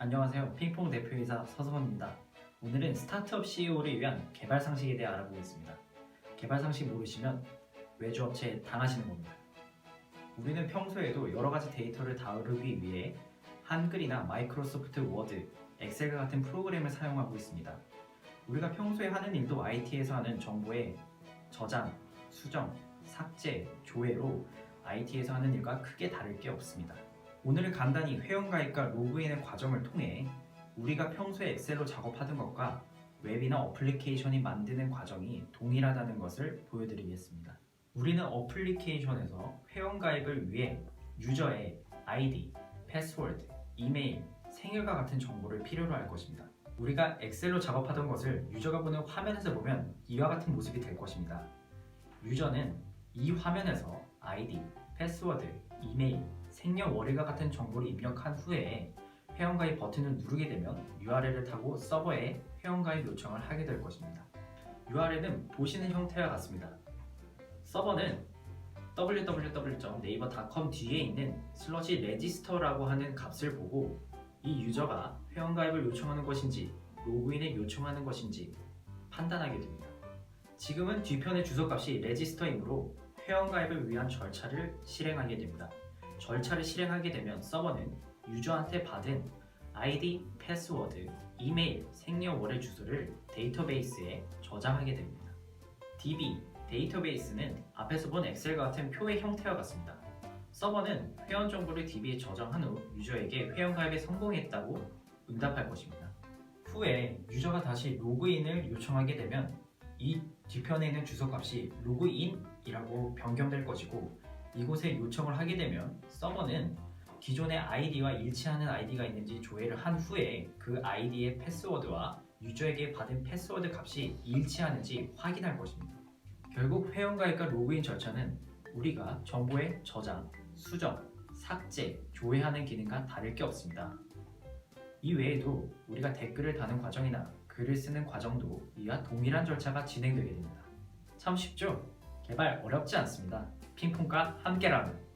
안녕하세요. 핑퐁 대표이사 서성원입니다. 오늘은 스타트업 CEO를 위한 개발 상식에 대해 알아보겠습니다. 개발 상식 모르시면 외주업체에 당하시는 겁니다. 우리는 평소에도 여러 가지 데이터를 다루기 위해 한글이나 마이크로소프트 워드, 엑셀과 같은 프로그램을 사용하고 있습니다. 우리가 평소에 하는 일도 IT에서 하는 정보의 저장, 수정, 삭제, 조회로 IT에서 하는 일과 크게 다를 게 없습니다. 오늘은 간단히 회원가입과 로그인의 과정을 통해 우리가 평소에 엑셀로 작업하던 것과 웹이나 어플리케이션이 만드는 과정이 동일하다는 것을 보여드리겠습니다. 우리는 어플리케이션에서 회원가입을 위해 유저의 아이디, 패스워드, 이메일, 생일과 같은 정보를 필요로 할 것입니다. 우리가 엑셀로 작업하던 것을 유저가 보는 화면에서 보면 이와 같은 모습이 될 것입니다. 유저는 이 화면에서 아이디, 패스워드, 이메일, 생년월일과 같은 정보를 입력한 후에 회원가입 버튼을 누르게 되면 URL을 타고 서버에 회원가입 요청을 하게 될 것입니다. URL은 보시는 형태와 같습니다. 서버는 www.naver.com 뒤에 있는 /register라고 하는 값을 보고 이 유저가 회원가입을 요청하는 것인지 로그인을 요청하는 것인지 판단하게 됩니다. 지금은 뒤편의 주소값이 register이므로 회원가입을 위한 절차를 실행하게 됩니다. 절차를 실행하게 되면 서버는 유저한테 받은 아이디, 패스워드, 이메일, 생년월일 주소를 데이터베이스에 저장하게 됩니다. DB, 데이터베이스는 앞에서 본 엑셀과 같은 표의 형태와 같습니다. 서버는 회원 정보를 DB에 저장한 후 유저에게 회원가입에 성공했다고 응답할 것입니다. 후에 유저가 다시 로그인을 요청하게 되면 이 뒤편에 있는 주소값이 로그인이라고 변경될 것이고 이곳에 요청을 하게 되면 서버는 기존의 아이디와 일치하는 아이디가 있는지 조회를 한 후에 그 아이디의 패스워드와 유저에게 받은 패스워드 값이 일치하는지 확인할 것입니다. 결국 회원가입과 로그인 절차는 우리가 정보의 저장, 수정, 삭제, 조회하는 기능과 다를 게 없습니다. 이 외에도 우리가 댓글을 다는 과정이나 글을 쓰는 과정도 이와 동일한 절차가 진행되게 됩니다. 참 쉽죠? 개발 어렵지 않습니다. 핑퐁과 함께라면